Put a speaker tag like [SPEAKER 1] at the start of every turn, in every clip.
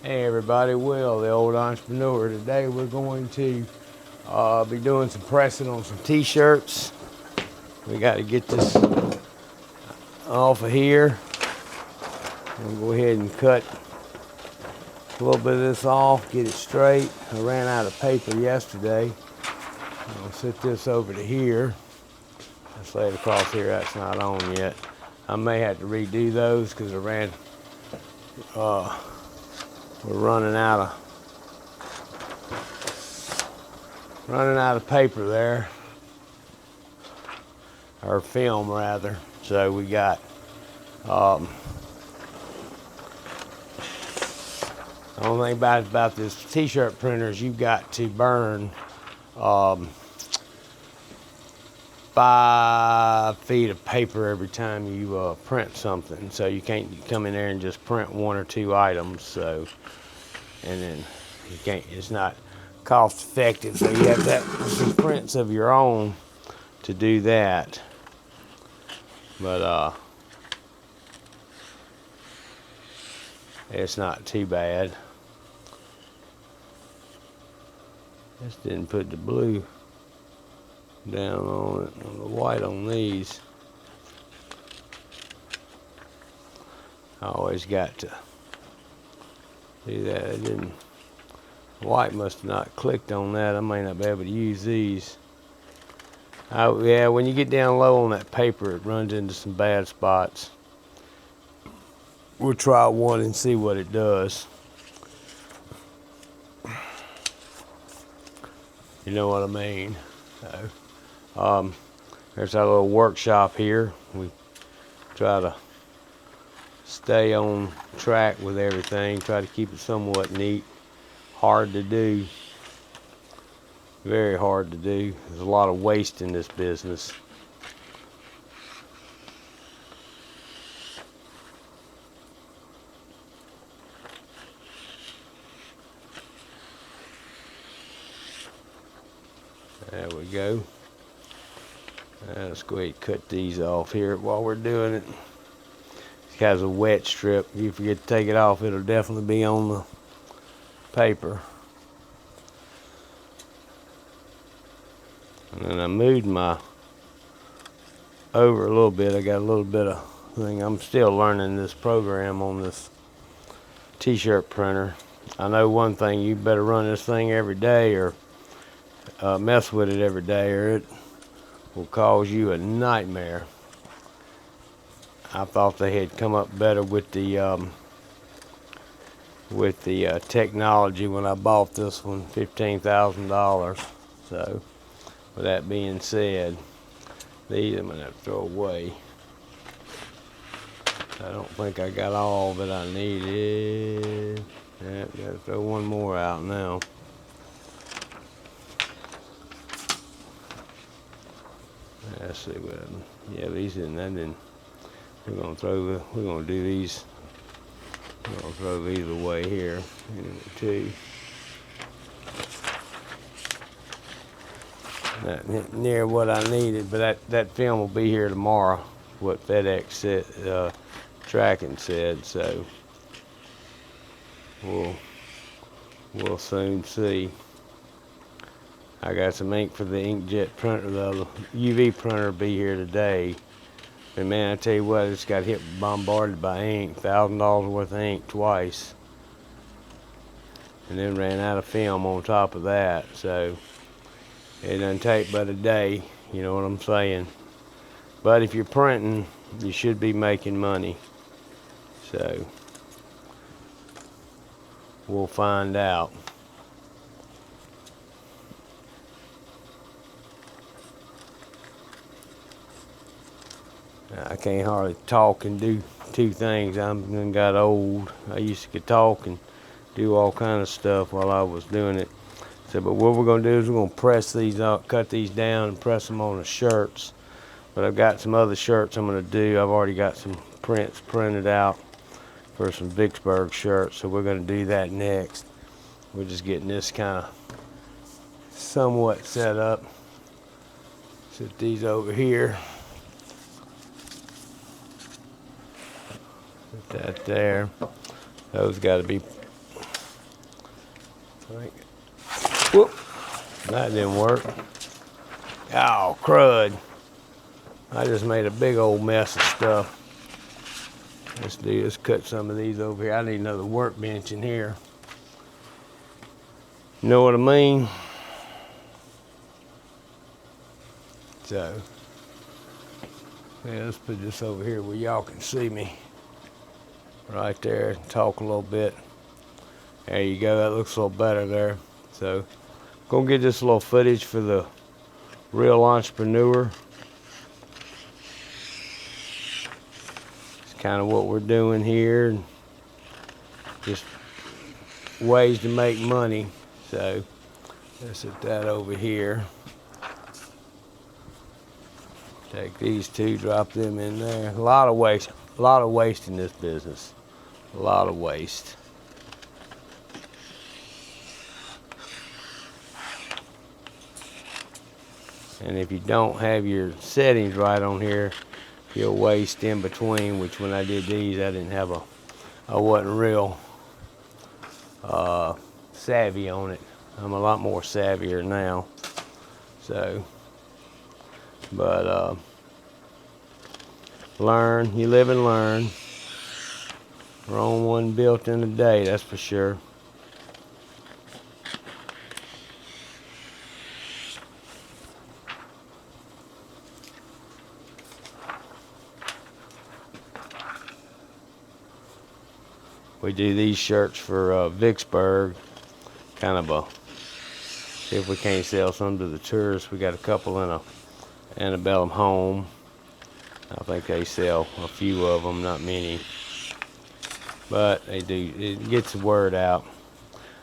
[SPEAKER 1] Hey everybody, Will, the old entrepreneur. Today we're going to be doing some pressing on some t-shirts. We got to get this off of here. We'll go ahead and cut a little bit of this off, get it straight. I ran out of paper yesterday. I'll set this over to here. Let's lay it across here. That's not on yet. I may have to redo those because we're running out of paper there, or film rather. So we got the only thing about this t-shirt printer is you've got to burn 5 feet of paper every time you print something. So you can't come in there and just print 1 or 2 items. So, and then you can't. It's not cost effective. So you have to have some prints of your own to do that. But it's not too bad. Just didn't put the blue down on it, on the white on these. I always got to do that. I didn't. White must have not clicked on that. I may not be able to use these. Yeah, when you get down low on that paper, it runs into some bad spots. We'll try one and see what it does. You know what I mean? So, there's our little workshop here. We try to stay on track with everything, try to keep it somewhat neat. Hard to do. Very hard to do. There's a lot of waste in this business. There we go. Let's go ahead and cut these off here while we're doing it. This has a wet strip. If you forget to take it off, it'll definitely be on the paper. And then I moved my over a little bit. I got a little bit of thing. I'm still learning this program on this t-shirt printer. I know one thing, you better run this thing every day or mess with it every day, or it will cause you a nightmare. I thought they had come up better with the technology when I bought this one, $15,000. So, with that being said, these I'm gonna have to throw away. I don't think I got all that I needed. Yeah, gotta throw one more out now. Let's see what. Yeah, these and then we're gonna do these. We're gonna throw these away here too. Not near what I needed, but that film will be here tomorrow. What FedEx said, tracking said. So we'll soon see. I got some ink for the inkjet printer. The UV printer will be here today. And man, I tell you what, it's got bombarded by ink. $1,000 worth of ink twice. And then ran out of film on top of that. So it doesn't take but a day. You know what I'm saying? But if you're printing, you should be making money. So we'll find out. I can't hardly talk and do 2 things. I got old. I used to talk and do all kind of stuff while I was doing it. So, but what we're going to do is we're going to press these up, cut these down, and press them on the shirts. But I've got some other shirts I'm going to do. I've already got some prints printed out for some Vicksburg shirts, so we're going to do that next. We're just getting this kind of somewhat set up. Set these over here. Put that there. Those got to be Like, whoop, that didn't work. Oh, crud. I just made a big old mess of stuff. Let's cut some of these over here. I need another workbench in here. You know what I mean? So, yeah, let's put this over here where y'all can see me. Right there, talk a little bit. There you go, that looks a little better there. So, gonna get this little footage for the real entrepreneur. It's kind of what we're doing here. Just ways to make money. So, let's set that over here. Take these two, drop them in there. A lot of waste in this business. A lot of waste. And if you don't have your settings right on here, you'll waste in between, which when I did these, I wasn't real savvy on it. I'm a lot more savvier now. So, but learn, you live and learn. Rome wasn't built in a day, that's for sure. We do these shirts for Vicksburg, kind of see if we can't sell some to the tourists. We got a couple in a antebellum home. I think they sell a few of them, not many, but they do. It gets the word out.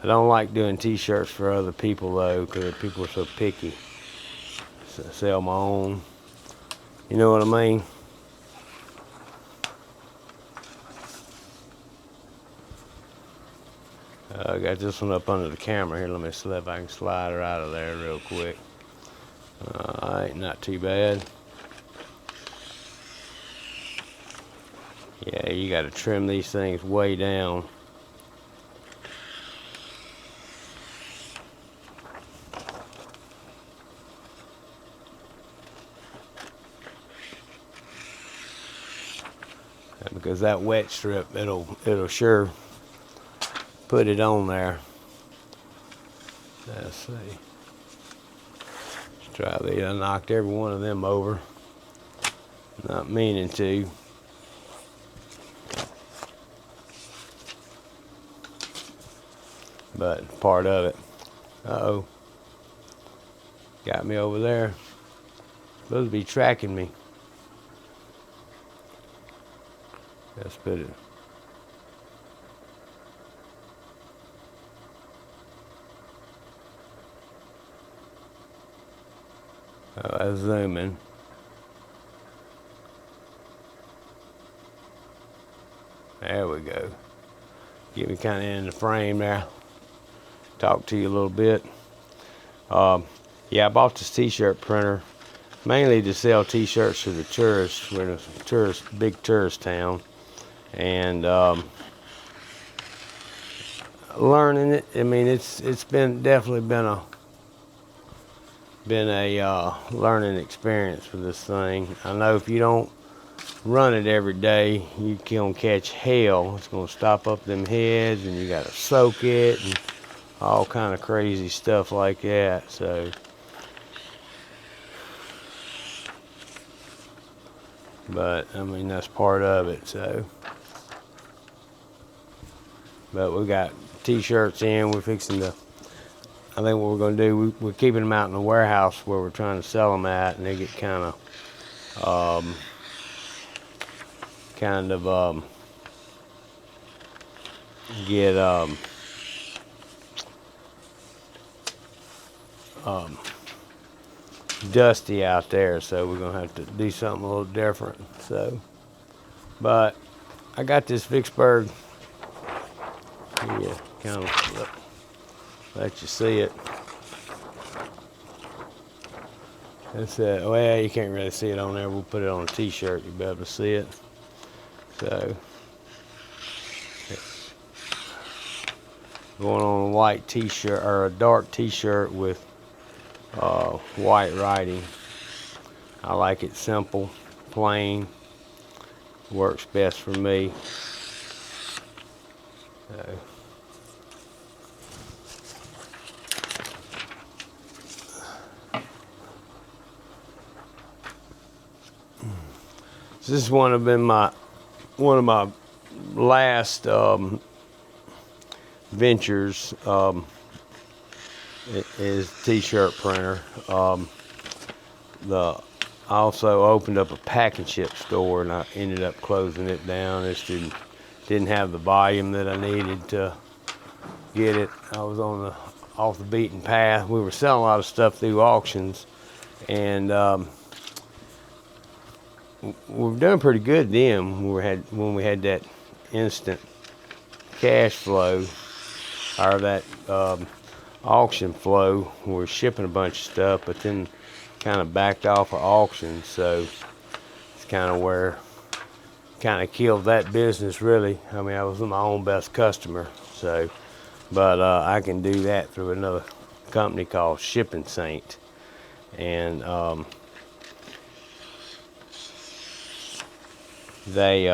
[SPEAKER 1] I don't like doing t-shirts for other people though, because people are so picky. So I sell my own. You know what I mean? I got this one up under the camera here. Let me see if I can slide her out of there real quick. Alright, not too bad. Yeah, you got to trim these things way down. Because that wet strip, it'll sure put it on there. Let's see. Let's try these. I knocked every one of them over. Not meaning to. But part of it. Uh-oh. Got me over there. Supposed to be tracking me. Let's put it. I zoom in. There we go. Get me kind of in the frame there. Talk to you a little bit. Yeah, I bought this t-shirt printer mainly to sell t-shirts to the tourists. We're in a big tourist town, and learning it. I mean, it's definitely been a learning experience for this thing. I know if you don't run it every day, you can catch hell. It's gonna stop up them heads, and you gotta soak it, and all kind of crazy stuff like that. So, but I mean, that's part of it. So, but we got t-shirts in. We're fixing to. I think what we're gonna do, we're keeping them out in the warehouse where we're trying to sell them at, and they get kind of get dusty out there, so we're gonna have to do something a little different. So, but I got this Vicksburg. Yeah, kind of let you see it. That's it. Well, you can't really see it on there. We'll put it on a t-shirt. You'll be able to see it. So, going on a white t-shirt or a dark t-shirt with white writing. I like it simple, plain, works best for me. So this is one of my last ventures. Is t-shirt printer. I also opened up a pack and ship store, and I ended up closing it down. It didn't have the volume that I needed to get it. I was off the beaten path. We were selling a lot of stuff through auctions, and we've done pretty good then. When we had that instant cash flow, or that auction flow. We were shipping a bunch of stuff, but then kind of backed off of auctions, so it's kind of where kind of killed that business, really. I mean, I was my own best customer, so, but I can do that through another company called Shipping Saint, and they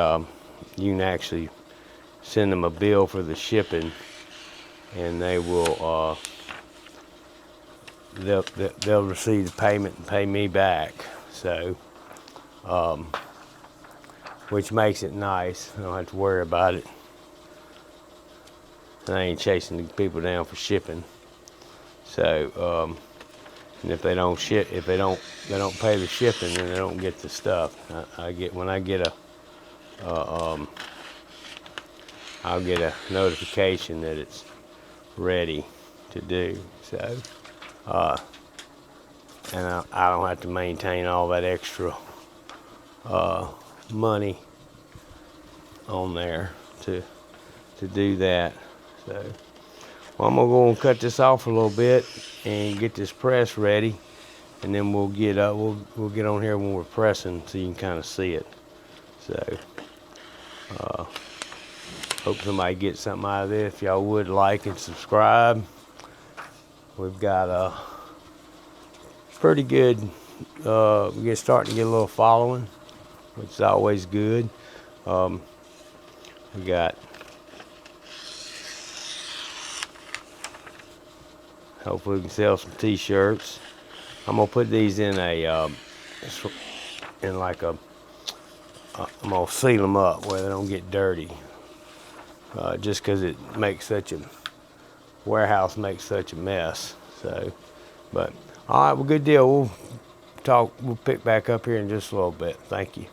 [SPEAKER 1] you can actually send them a bill for the shipping, and they will they'll receive the payment and pay me back. So which makes it nice. I don't have to worry about it. And I ain't chasing the people down for shipping. So and if they don't pay the shipping, then they don't get the stuff. When I get I'll get a notification that it's ready to do. So and I don't have to maintain all that extra money on there to do that. So, well, I'm gonna go and cut this off a little bit and get this press ready, and then we'll get we'll get on here when we're pressing, so you can kind of see it. So, hope somebody gets something out of this. If y'all would like and subscribe. We've got a pretty good. We're starting to get a little following, which is always good. We got. Hopefully we can sell some t-shirts. I'm gonna put these in I'm gonna seal them up where they don't get dirty. Just because it makes warehouse makes such a mess. So, but all right, well, good deal. We'll pick back up here in just a little bit. Thank you.